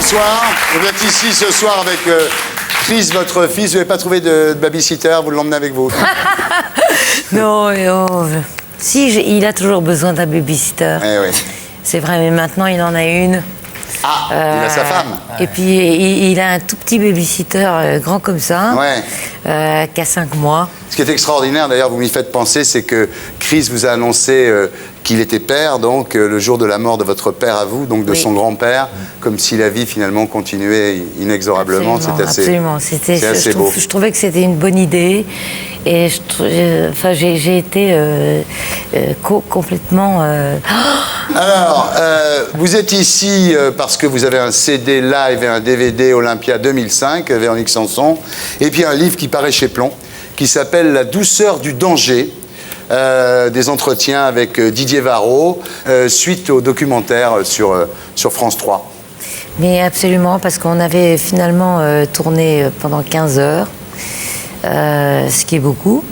bonsoir. Vous êtes ici ce soir avec Chris, votre fils. Vous n'avez pas trouvé de babysitter, vous l'emmenez avec vous? Non, si, il a toujours besoin d'un babysitter. Eh oui. C'est vrai, mais maintenant il en a une. Ah, il a sa femme. Et puis il a un tout petit babysitter grand comme ça, qui a 5 mois. Ce qui est extraordinaire, d'ailleurs, vous m'y faites penser, c'est que Chris vous a annoncé qu'il était père, donc le jour de la mort de votre père à vous, donc de son grand-père, comme si la vie finalement continuait inexorablement. Absolument. C'est assez beau. Je trouvais que c'était une bonne idée et j'ai été complètement... Alors, vous êtes ici parce que vous avez un CD live et un DVD Olympia 2005, Véronique Sanson, et puis un livre qui paraît chez Plomb, qui s'appelle La douceur du danger, des entretiens avec Didier Varro, suite au documentaire sur France 3. Mais absolument, parce qu'on avait finalement tourné pendant 15 heures, ce qui est beaucoup,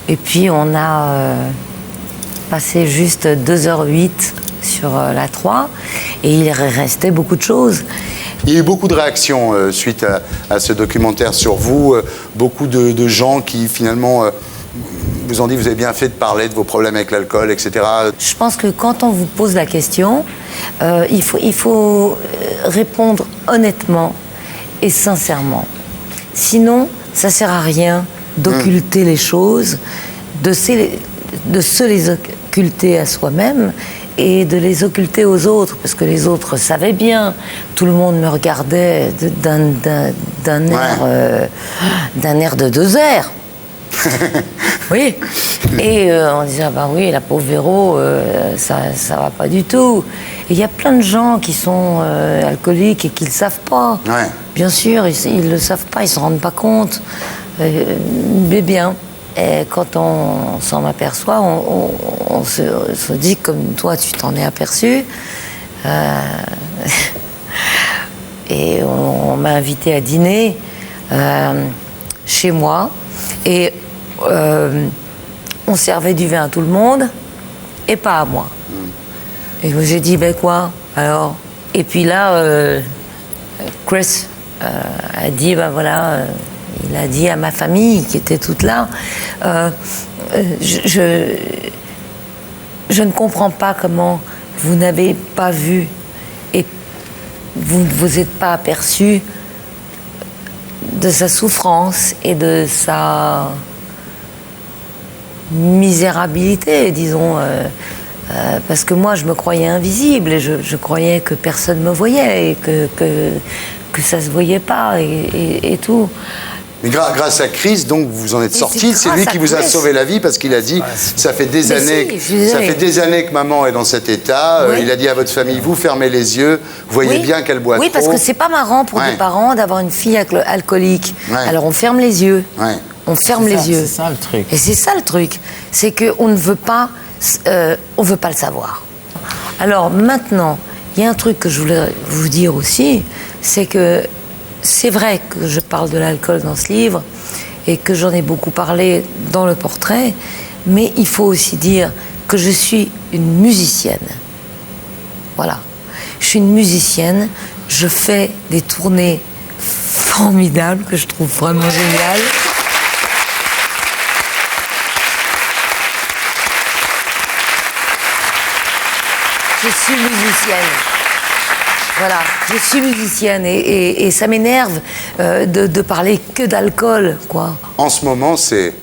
et puis on a passé juste 2h08 sur la 3, et il restait beaucoup de choses. Il y a eu beaucoup de réactions suite à ce documentaire sur vous, beaucoup de gens qui finalement vous ont dit vous avez bien fait de parler de vos problèmes avec l'alcool, etc. Je pense que quand on vous pose la question, il faut répondre honnêtement et sincèrement. Sinon, ça ne sert à rien d'occulter les choses, de se les occulter à soi-même et de les occulter aux autres, parce que les autres savaient bien. Tout le monde me regardait d'un air de 2 airs. Oui. Et on disait, ah ben oui, la pauvre Véro, ça va pas du tout. Et il y a plein de gens qui sont alcooliques et qui le savent pas. Ouais. Bien sûr, ils le savent pas, ils se rendent pas compte. Mais bien. Et quand on s'en aperçoit, on se dit, comme toi, tu t'en es aperçu. Et on m'a invité à dîner chez moi. Et on servait du vin à tout le monde et pas à moi. Et j'ai dit, ben quoi alors? Et puis là, Chris a dit, ben voilà... il a dit à ma famille, qui était toute là, je ne comprends pas comment vous n'avez pas vu et vous ne vous êtes pas aperçu de sa souffrance et de sa misérabilité, disons. Parce que moi, je me croyais invisible et je croyais que personne me voyait et que ça se voyait pas et tout. Mais grâce à Chris, donc vous en êtes sorti. C'est lui qui vous a sauvé la vie parce qu'il a dit ça fait des années que maman est dans cet état. Il a dit à votre famille, vous fermez les yeux, vous voyez bien qu'elle boit trop. Oui, parce que c'est pas marrant pour des parents d'avoir une fille alcoolique. Alors on ferme les yeux. On ferme les yeux. C'est ça le truc. Et c'est ça le truc, c'est qu'on ne veut pas, le savoir. Alors maintenant, il y a un truc que je voulais vous dire aussi, c'est que c'est vrai que je parle de l'alcool dans ce livre et que j'en ai beaucoup parlé dans le portrait, mais il faut aussi dire que je suis une musicienne. Voilà. Je suis une musicienne, je fais des tournées formidables que je trouve vraiment géniales. Je suis musicienne. Voilà, je suis musicienne et ça m'énerve de parler que d'alcool, quoi. En ce moment, c'est...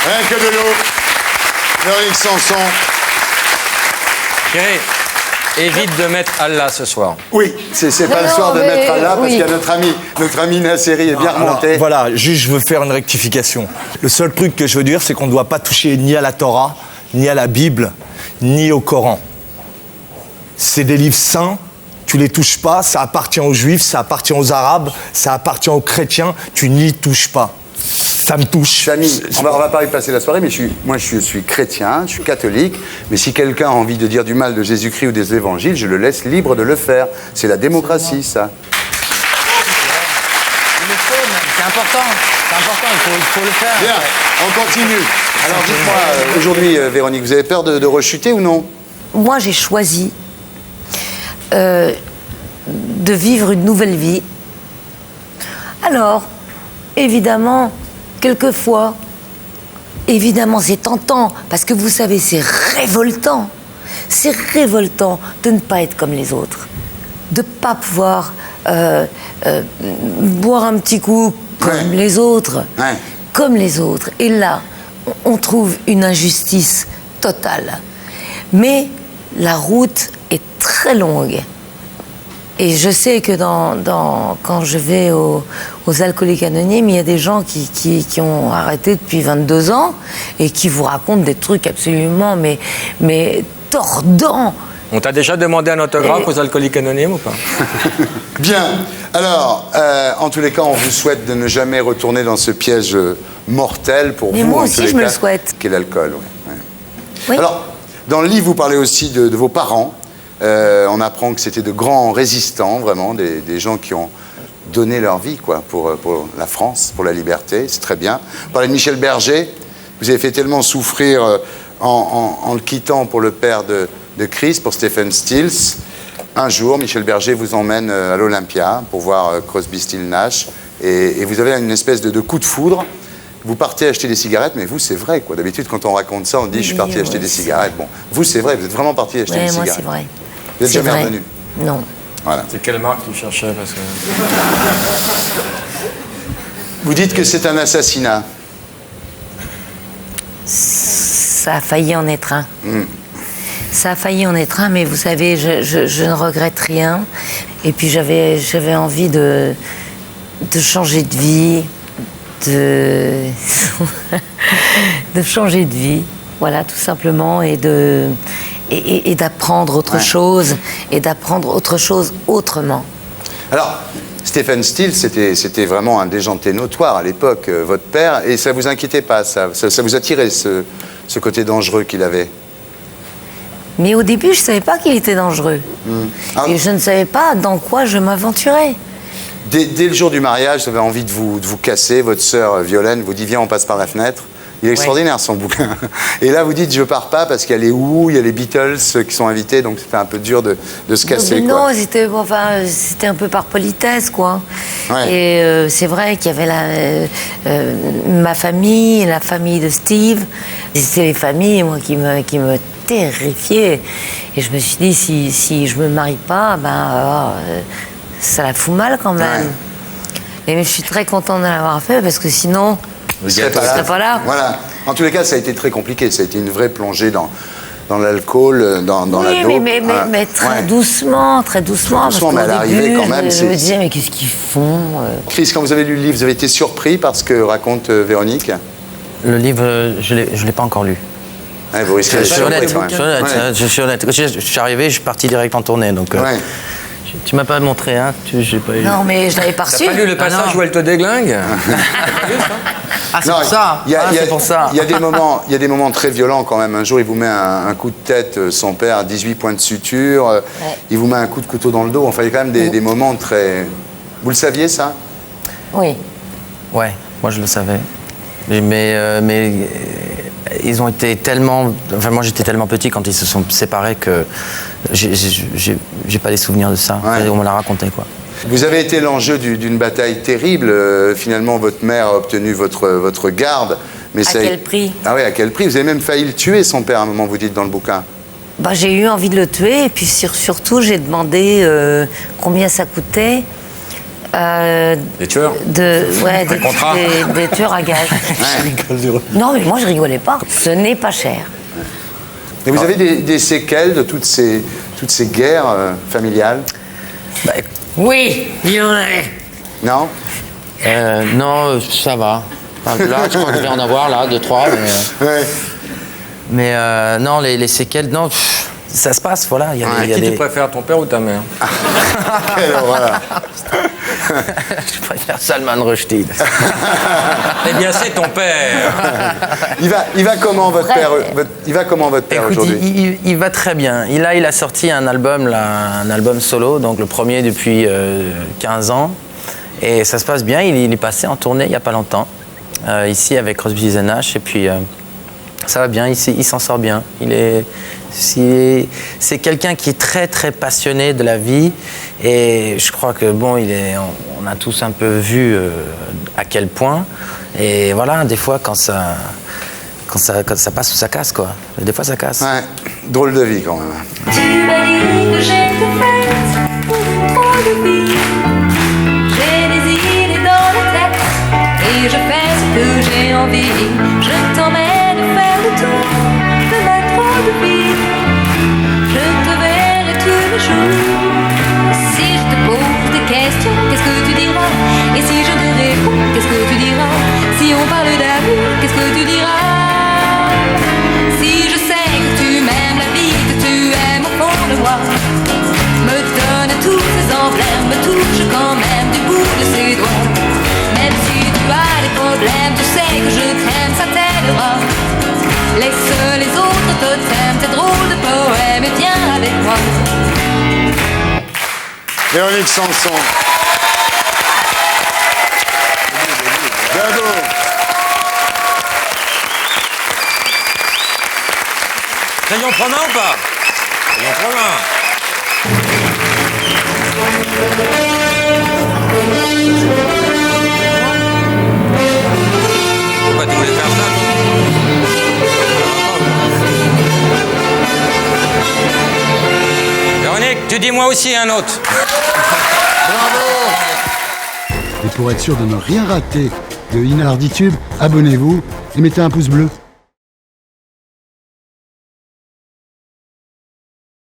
Rien que de l'eau. Véronique Sanson. Thierry, évite de mettre Allah ce soir. Oui, c'est pas le soir de mettre Allah parce qu'il y a notre ami Nasseri est bien remonté. Alors, voilà, juste je veux faire une rectification. Le seul truc que je veux dire, c'est qu'on ne doit pas toucher ni à la Torah, ni à la Bible, ni au Coran. C'est des livres saints, tu les touches pas, ça appartient aux Juifs, ça appartient aux Arabes, ça appartient aux chrétiens, tu n'y touches pas. ça me touche. Samy, on va pas y passer la soirée, mais je suis chrétien, je suis catholique, mais si quelqu'un a envie de dire du mal de Jésus-Christ ou des évangiles, je le laisse libre de le faire. C'est la démocratie, ça. Il le faut, même. C'est important. C'est important, il faut le faire. Bien, on continue. Alors dites-moi, aujourd'hui, Véronique, vous avez peur de rechuter ou non? Moi, j'ai choisi de vivre une nouvelle vie. Alors, évidemment, quelquefois, évidemment, c'est tentant, parce que vous savez, c'est révoltant. C'est révoltant de ne pas être comme les autres, de ne pas pouvoir boire un petit coup comme les autres, comme les autres. Et là, on trouve une injustice totale. Mais la route est très longue. Et je sais que quand je vais aux Alcooliques Anonymes, il y a des gens qui ont arrêté depuis 22 ans et qui vous racontent des trucs absolument mais tordants. On t'a déjà demandé un autographe aux Alcooliques Anonymes ou pas? Bien. Alors, en tous les cas, on vous souhaite de ne jamais retourner dans ce piège mortel pour vous. Mais moi en aussi, tous les je me cas, le souhaite. Qu'est l'alcool, ouais. Oui. Alors, dans le livre, vous parlez aussi de vos parents. On apprend que c'était de grands résistants, vraiment, des gens qui ont donné leur vie pour la France, pour la liberté. C'est très bien. Vous parlez de Michel Berger. Vous avez fait tellement souffrir en le quittant pour le père de Chris, pour Stephen Stills. Un jour, Michel Berger vous emmène à l'Olympia pour voir Crosby, Stills, Nash. Et vous avez une espèce de coup de foudre. Vous partez acheter des cigarettes, mais vous, c'est vrai, quoi. D'habitude, quand on raconte ça, on dit « je suis parti acheter des cigarettes ». Bon, vous, c'est vrai, vous êtes vraiment parti acheter des cigarettes. Moi, c'est vrai. Vous n'êtes jamais revenu? Non. Voilà. C'est quelle marque tu cherchais parce que... Vous dites que c'est un assassinat. Ça a failli en être un. Ça a failli en être un, mais vous savez, je ne regrette rien. Et puis j'avais envie de changer de vie, de changer de vie, voilà, tout simplement, et d'apprendre autre chose, et d'apprendre autre chose autrement. Alors, Stephen Stills, c'était vraiment un déjanté notoire à l'époque, votre père, et ça vous inquiétait pas, ça vous attirait ce côté dangereux qu'il avait? Mais au début, je ne savais pas qu'il était dangereux. Et je ne savais pas dans quoi je m'aventurais. Dès le jour du mariage, vous avez envie de vous casser, votre sœur Violaine vous dit « viens, on passe par la fenêtre ». Il est extraordinaire, son bouquin. Et là, vous dites « je pars pas » parce qu'il y a les Who, il y a les Beatles qui sont invités, donc c'était un peu dur de se casser. Non, c'était un peu par politesse, quoi. Ouais. Et c'est vrai qu'il y avait ma famille, la famille de Steve. C'était les familles, moi, qui me terrifiaient. Et je me suis dit, si je me marie pas, ça la fout mal quand même. Ouais. Et je suis très contente de l'avoir fait parce que sinon, je ne serais pas là. Voilà. En tous les cas, ça a été très compliqué. Ça a été une vraie plongée dans l'alcool, dans la dope. Mais très doucement, très doucement. Très doucement, mais à l'arrivée, quand même. Je me disais, mais qu'est-ce qu'ils font Chris, quand vous avez lu le livre, vous avez été surpris par ce que raconte Véronique? Le livre, je l'ai pas encore lu. Ouais, vous risquez je suis honnête, je suis honnête. Je suis arrivé, je suis parti direct en tournée, donc... Tu m'as pas montré, hein? J'ai pas eu. Non, mais je l'avais pas reçu. T'as pas lu le passage où elle te déglingue? Ah, c'est pour ça. C'est pour ça. Il y a des moments très violents quand même. Un jour, il vous met un coup de tête, son père a 18 points de suture. Ouais. Il vous met un coup de couteau dans le dos. Enfin, il y a quand même des moments très... Vous le saviez, ça? Oui. Ouais, moi je le savais. Mais ils ont été tellement... Enfin, moi j'étais tellement petit quand ils se sont séparés que j'ai pas les souvenirs de ça. Ouais. On me l'a raconté, quoi. Vous avez été l'enjeu d'une bataille terrible. Finalement, votre mère a obtenu votre garde. Mais à quel prix? Ah oui, à quel prix? Vous avez même failli le tuer, son père, à un moment, vous dites dans le bouquin. J'ai eu envie de le tuer, et puis surtout, j'ai demandé combien ça coûtait. Des tueurs? Des tueurs à gages. Non, mais moi, je rigolais pas. Ce n'est pas cher. Et vous avez des séquelles de toutes ces guerres familiales? Oui, il y en avait. Non? Non, ça va. Là, je crois que je vais en avoir, là, 2, 3. Mais non, les séquelles, non, ça se passe, voilà. Qui tu préfères, ton père ou ta mère? Voilà. Je préfère Salman Rushdie. Eh bien, c'est ton père. Il va comment votre Vrai. père Il va comment votre père Écoute, aujourd'hui? il va très bien. Il a sorti un album, là, un album solo, donc le premier depuis 15 ans. Et ça se passe bien. Il est passé en tournée il n'y a pas longtemps, ici avec Crosby, Stills & Nash. Et puis, ça va bien, il s'en sort bien. C'est quelqu'un qui est très, très passionné de la vie. Et je crois que, bon, on a tous un peu vu à quel point. Et voilà, des fois, quand ça passe ou ça casse, quoi. Des fois, ça casse. Ouais, drôle de vie quand même. Tu m'as dit que j'étais faite pour trop de vie. J'ai des idées dans la tête et je fais ce que j'ai envie. Je t'emmène faire le tour de ma trop de vie. Je te verrai tous les jours. Si je te pose des questions, qu'est-ce que tu diras? Et si je te réponds, qu'est-ce que tu diras? Si on parle d'amour, qu'est-ce que tu diras? Si je sais que tu m'aimes la vie, que tu aimes au fond de moi, me donne tous ces emblèmes, me touche quand même du bout de ses doigts. Même si tu as des problèmes, tu sais que je t'aime, ça t'aidera. Laisse les autres totems, tes drôles de poèmes, et viens avec moi. Véronique Sanson. Bravo. Crayon prend main ou pas? Crayon prend main. Pourquoi tu voulais faire ça, toi? Véronique, tu dis moi aussi un autre. Et pour être sûr de ne rien rater de Inarditube, abonnez-vous et mettez un pouce bleu.